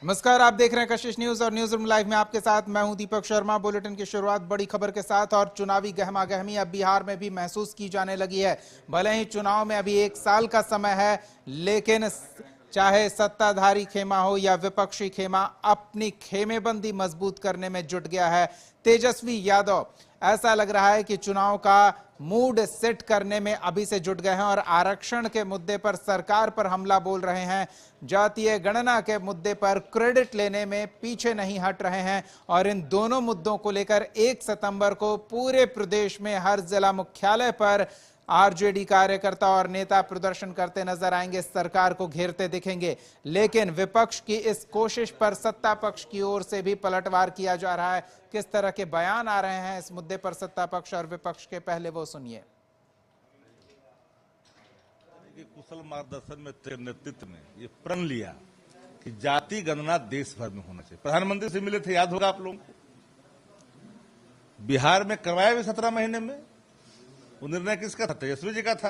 नमस्कार, आप देख रहे हैं कशिश न्यूज और न्यूज रूम लाइव में आपके साथ मैं हूं दीपक शर्मा। बुलेटिन की शुरुआत बड़ी खबर के साथ और चुनावी गहमागहमी अब बिहार में भी महसूस की जाने लगी है। भले ही चुनाव में अभी 1 साल का समय है, लेकिन चाहे सत्ताधारी खेमा हो या विपक्षी खेमा, अपनी खेमेबंदी मजबूत करने में जुट गया है तेजस्वी यादव। ऐसा लग रहा है कि चुनाव का मूड सेट करने में अभी से जुट गए हैं और आरक्षण के मुद्दे पर सरकार पर हमला बोल रहे हैं। जातीय गणना के मुद्दे पर क्रेडिट लेने में पीछे नहीं हट रहे हैं और इन दोनों मुद्दों को लेकर 1 सितंबर को पूरे प्रदेश में हर जिला मुख्यालय पर आरजेडी कार्यकर्ता और नेता प्रदर्शन करते नजर आएंगे, सरकार को घेरते दिखेंगे। लेकिन विपक्ष की इस कोशिश पर सत्ता पक्ष की ओर से भी पलटवार किया जा रहा है। किस तरह के बयान आ रहे हैं इस मुद्दे पर सत्ता पक्ष और विपक्ष के, पहले वो सुनिए। कुशल मार्गदर्शन में तेरे नेतृत्व में ये प्रण लिया कि जाति गणना देश भर में होना चाहिए। प्रधानमंत्री से मिले थे, याद होगा आप लोगों को। बिहार में करवाया भी 17 महीने में। वो निर्णय किसका था? तेजस्वी जी का था।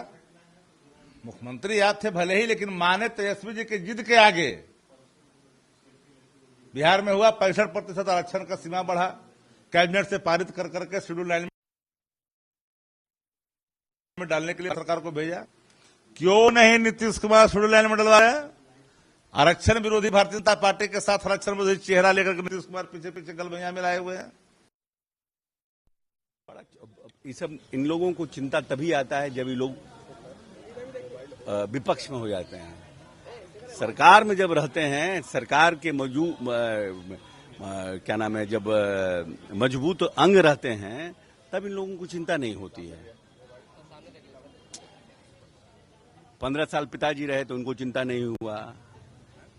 मुख्यमंत्री याद थे भले ही, लेकिन माने तेजस्वी जी के जिद के आगे बिहार में हुआ। 65% आरक्षण का सीमा बढ़ा, कैबिनेट से पारित कर करके शेड्यूल लाइन में डालने के लिए सरकार को भेजा। क्यों नहीं नीतीश कुमार शेड्यूल लाइन में डलवाया? आरक्षण विरोधी भारतीय जनता पार्टी के साथ आरक्षण विरोधी चेहरा लेकर के नीतीश कुमार पीछे पीछे गलबैया में लाए हुए हैं। ये सब इन लोगों को चिंता तभी आता है जब ये लोग विपक्ष में हो जाते हैं। सरकार में जब रहते हैं, सरकार के जब मजबूत अंग रहते हैं, तब इन लोगों को चिंता नहीं होती है। 15 साल पिताजी रहे तो उनको चिंता नहीं हुआ।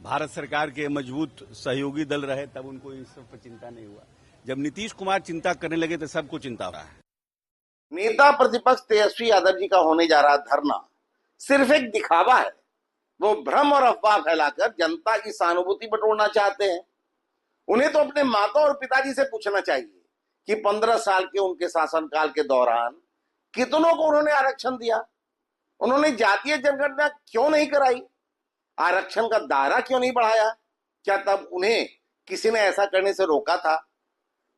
भारत सरकार के मजबूत सहयोगी दल रहे तब उनको इस सब पर चिंता नहीं हुआ। जब नीतीश कुमार चिंता करने लगे तो सबको चिंता हो रहा है। नेता प्रतिपक्ष तेजस्वी यादव जी का होने जा रहा धरना सिर्फ एक दिखावा है। वो भ्रम और अफवाह फैलाकर जनता की सहानुभूति बटोरना चाहते हैं। उन्हें तो अपने माता और पिताजी से पूछना चाहिए कि 15 साल के उनके शासनकाल के दौरान कितनों को उन्होंने आरक्षण दिया, उन्होंने जातीय जनगणना क्यों नहीं कराई, आरक्षण का दायरा क्यों नहीं बढ़ाया, क्या तब उन्हें किसी ने ऐसा करने से रोका था?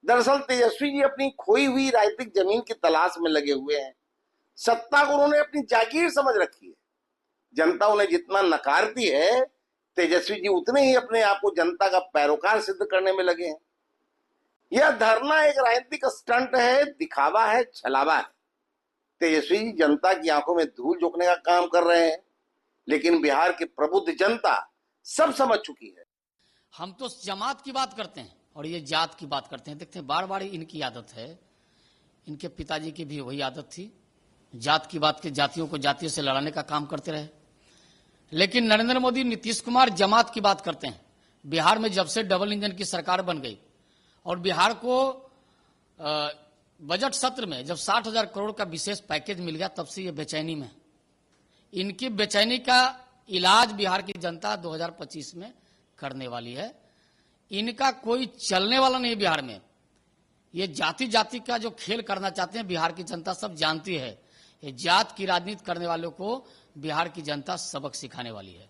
दरअसल तेजस्वी जी अपनी खोई हुई राजनीतिक जमीन की तलाश में लगे हुए हैं। सत्ता को उन्होंने अपनी जागीर समझ रखी है। जनता उन्हें जितना नकारती है, तेजस्वी जी उतने ही अपने आप को जनता का पैरोकार सिद्ध करने में लगे हैं। यह धरना एक राजनीतिक स्टंट है, दिखावा है, छलावा है। तेजस्वी जी जनता की आंखों में धूल झोंकने का काम कर रहे हैं, लेकिन बिहार की प्रबुद्ध जनता सब समझ चुकी है। हम तो जमात की बात करते हैं और ये जात की बात करते हैं। देखते हैं बार बार इनकी आदत है, इनके पिताजी की भी वही आदत थी, जात की बात के जातियों को जातियों से लड़ाने का काम करते रहे। लेकिन नरेंद्र मोदी, नीतीश कुमार जमात की बात करते हैं। बिहार में जब से डबल इंजन की सरकार बन गई और बिहार को बजट सत्र में जब 60,000 करोड़ का विशेष पैकेज मिल गया, तब से ये बेचैनी में। इनकी बेचैनी का इलाज बिहार की जनता 2025 में करने वाली है। इनका कोई चलने वाला नहीं बिहार में। ये जाति जाति का जो खेल करना चाहते हैं बिहार की जनता सब जानती है। ये जात की राजनीति करने वालों को बिहार की जनता सबक सिखाने वाली है।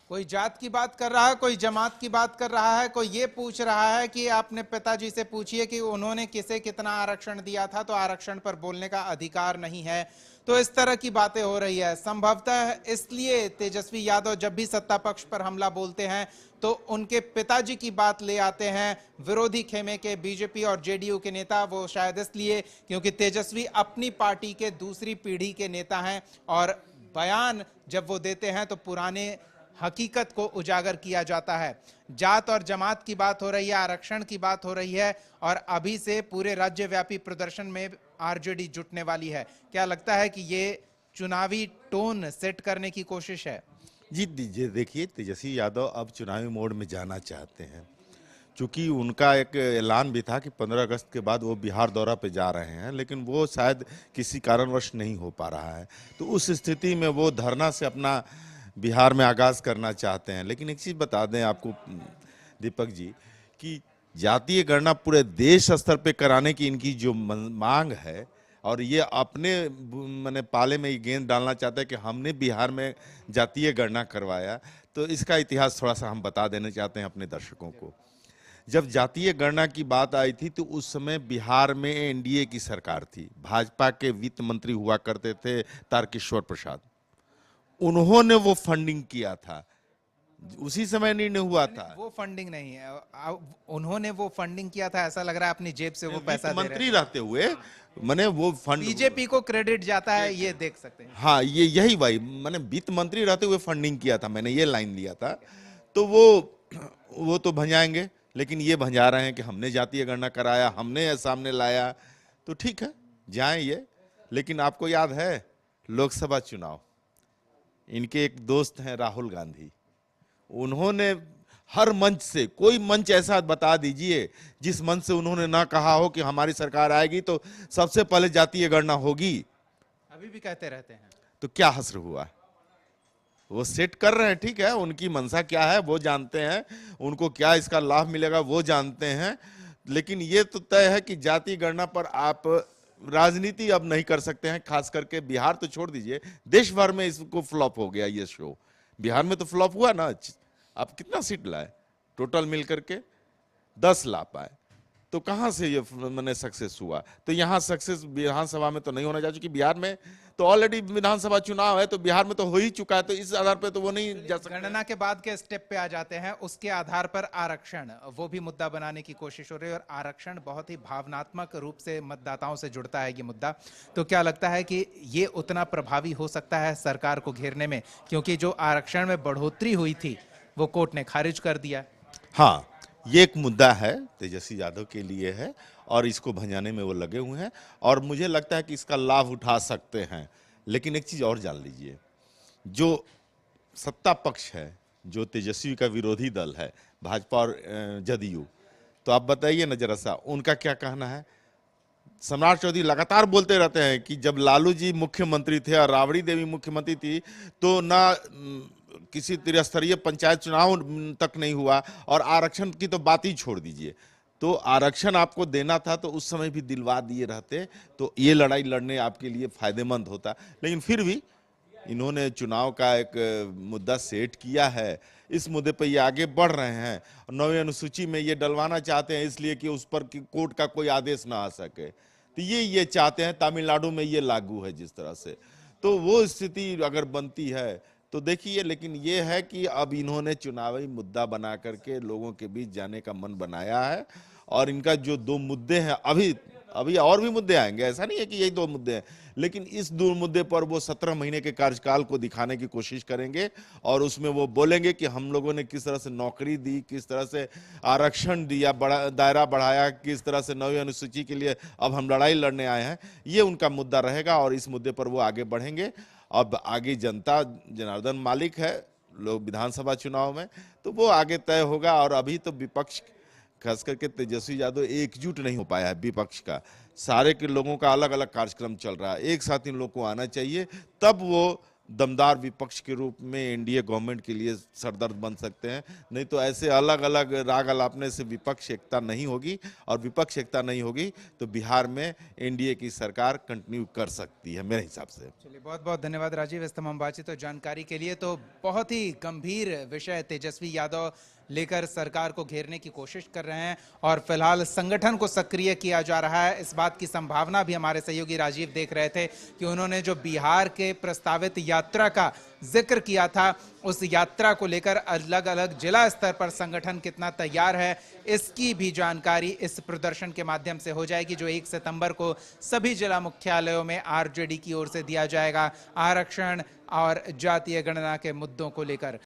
कोई जात की बात कर रहा है, कोई जमात की बात कर रहा है, कोई ये पूछ रहा है कि आपने पिताजी से पूछिए कि उन्होंने किसे कितना आरक्षण दिया था, तो आरक्षण पर बोलने का अधिकार नहीं है। तो इस तरह की बातें हो रही है। संभवतः इसलिए तेजस्वी यादव जब भी सत्ता पक्ष पर हमला बोलते हैं तो उनके पिताजी की बात ले आते हैं। विरोधी खेमे के बीजेपी और जेडीयू के नेता, वो शायद इसलिए क्योंकि तेजस्वी अपनी पार्टी के दूसरी पीढ़ी के नेता हैं और बयान जब वो देते हैं तो पुराने हकीकत को उजागर किया जाता है। जात और जमात की बात हो रही है, आरक्षण की बात हो रही है और अभी से पूरे राज्यव्यापी प्रदर्शन में आरजेडी जुटने वाली है। क्या लगता है कि ये चुनावी टोन सेट करने की कोशिश है? जी देखिए, तेजस्वी यादव अब चुनावी मोड में जाना चाहते हैं, चूंकि उनका एक ऐलान भी था कि 15 अगस्त के बाद वो बिहार दौरा पे जा रहे हैं, लेकिन वो शायद किसी कारणवश नहीं हो पा रहा है। तो उस स्थिति में वो धरना से अपना बिहार में आगाज करना चाहते हैं। लेकिन एक चीज़ बता दें आपको दीपक जी कि जातीय गणना पूरे देश स्तर पे कराने की इनकी जो मांग है, और ये अपने मैंने पाले में ये गेंद डालना चाहता है कि हमने बिहार में जातीय गणना करवाया। तो इसका इतिहास थोड़ा सा हम बता देना चाहते हैं अपने दर्शकों को। जब जातीय गणना की बात आई थी तो उस समय बिहार में एनडीए की सरकार थी, भाजपा के वित्त मंत्री हुआ करते थे तारकिशोर प्रसाद, उन्होंने वो फंडिंग किया था, उसी समय निर्णय हुआ था। वो फंडिंग नहीं है, उन्होंने वो फंडिंग किया था, ऐसा लग रहा है अपनी जेब से वो पैसा दे रहे मंत्री रहते हुए मैंने वो फंड, बीजेपी को क्रेडिट जाता है, ये देख सकते हैं। हाँ, ये यही भाई मैंने वित्त मंत्री रहते हुए फंडिंग किया था, मैंने ये लाइन लिया था। तो वो तो भंजाएंगे, लेकिन ये भंजा रहे हैं कि हमने जातीय गणना कराया, हमने सामने लाया। तो ठीक है, जाएं ये। लेकिन आपको याद है लोकसभा चुनाव, इनके एक दोस्त हैं राहुल गांधी, उन्होंने हर मंच से, कोई मंच ऐसा बता दीजिए जिस मंच से उन्होंने ना कहा हो कि हमारी सरकार आएगी तो सबसे पहले जातीय गणना होगी। अभी भी कहते रहते हैं। तो क्या हश्र हुआ? वो सेट कर रहे हैं, ठीक है, उनकी मंशा क्या है वो जानते हैं, उनको क्या इसका लाभ मिलेगा वो जानते हैं। लेकिन ये तो तय है कि जातीय गणना पर आप राजनीति अब नहीं कर सकते हैं। खास करके बिहार तो छोड़ दीजिए, देश भर में इसको फ्लॉप हो गया ये शो। बिहार में तो फ्लॉप हुआ ना। आप कितना सीट लाए? टोटल मिलकर के 10 ला पाए, तो कहां से ये मैंने सक्सेस हुआ? तो यहां सक्सेस विधानसभा में तो नहीं होना चाहिए, क्योंकि बिहार में तो ऑलरेडी विधानसभा चुनाव है, तो बिहार में तो हो ही चुका है, तो इस आधार पर तो वो नहीं जा सकता। गणना के बाद के स्टेप पे आ जाते हैं, उसके आधार पर आरक्षण, वो भी मुद्दा बनाने की कोशिश हो रही है। और आरक्षण बहुत ही भावनात्मक रूप से मतदाताओं से जुड़ता है ये मुद्दा। तो क्या लगता है कि ये उतना प्रभावी हो सकता है सरकार को घेरने में? क्योंकि जो आरक्षण में बढ़ोतरी हुई थी वो कोर्ट ने खारिज कर दिया। हाँ, ये एक मुद्दा है, तेजस्वी यादव के लिए है, और इसको भंजाने में वो लगे हुए हैं, और मुझे लगता है कि इसका लाभ उठा सकते हैं। लेकिन एक चीज और जान लीजिए, जो सत्ता पक्ष है, जो तेजस्वी का विरोधी दल है, भाजपा और जदयू, तो आप बताइए ना जरा सा, उनका क्या कहना है? सम्राट चौधरी लगातार बोलते रहते हैं कि जब लालू जी मुख्यमंत्री थे और राबड़ी देवी मुख्यमंत्री थी तो ना किसी त्रिस्तरीय पंचायत चुनाव तक नहीं हुआ, और आरक्षण की तो बात ही छोड़ दीजिए। तो आरक्षण आपको देना था तो उस समय भी दिलवा दिए रहते, तो ये लड़ाई लड़ने आपके लिए फायदेमंद होता। लेकिन फिर भी इन्होंने चुनाव का एक मुद्दा सेट किया है, इस मुद्दे पर ये आगे बढ़ रहे हैं। 9वीं अनुसूची में ये डलवाना चाहते हैं इसलिए कि उस पर कोर्ट का कोई आदेश ना आ सके। तो ये चाहते हैं। तमिलनाडु में ये लागू है जिस तरह से, तो वो स्थिति अगर बनती है तो देखिए। लेकिन ये है कि अब इन्होंने चुनावी मुद्दा बना करके लोगों के बीच जाने का मन बनाया है, और इनका जो 2 मुद्दे हैं, अभी और भी मुद्दे आएंगे, ऐसा नहीं है कि यही 2 मुद्दे हैं, लेकिन इस 2 मुद्दे पर वो 17 महीने के कार्यकाल को दिखाने की कोशिश करेंगे, और उसमें वो बोलेंगे कि हम लोगों ने किस तरह से नौकरी दी, किस तरह से आरक्षण दिया, बड़ा दायरा बढ़ाया, किस तरह से 9वीं अनुसूची के लिए अब हम लड़ाई लड़ने आए हैं। ये उनका मुद्दा रहेगा, और इस मुद्दे पर वो आगे बढ़ेंगे। अब आगे जनता जनार्दन मालिक है लोग विधानसभा चुनाव में, तो वो आगे तय होगा। और अभी तो विपक्ष, खास करके तेजस्वी यादव एकजुट नहीं हो पाया है विपक्ष का, सारे के लोगों का अलग अलग कार्यक्रम चल रहा है। एक साथ इन लोगों को आना चाहिए, तब वो दमदार विपक्ष के रूप में एनडीए गवर्नमेंट के लिए सरदर्द बन सकते हैं। नहीं तो ऐसे अलग अलग राग अलापने से विपक्ष एकता नहीं होगी, और विपक्ष एकता नहीं होगी तो बिहार में एनडीए की सरकार कंटिन्यू कर सकती है मेरे हिसाब से। चलिए, बहुत बहुत धन्यवाद राजीव इस तमाम बातचीत और जानकारी के लिए। तो बहुत ही गंभीर विषय तेजस्वी यादव लेकर सरकार को घेरने की कोशिश कर रहे हैं, और फिलहाल संगठन को सक्रिय किया जा रहा है। इस बात की संभावना भी हमारे सहयोगी राजीव देख रहे थे कि उन्होंने जो बिहार के प्रस्तावित यात्रा का जिक्र किया था, उस यात्रा को लेकर अलग अलग जिला स्तर पर संगठन कितना तैयार है, इसकी भी जानकारी इस प्रदर्शन के माध्यम से हो जाएगी, जो 1 सितंबर को सभी जिला मुख्यालयों में आरजेडी की ओर से दिया जाएगा, आरक्षण और जातीय गणना के मुद्दों को लेकर।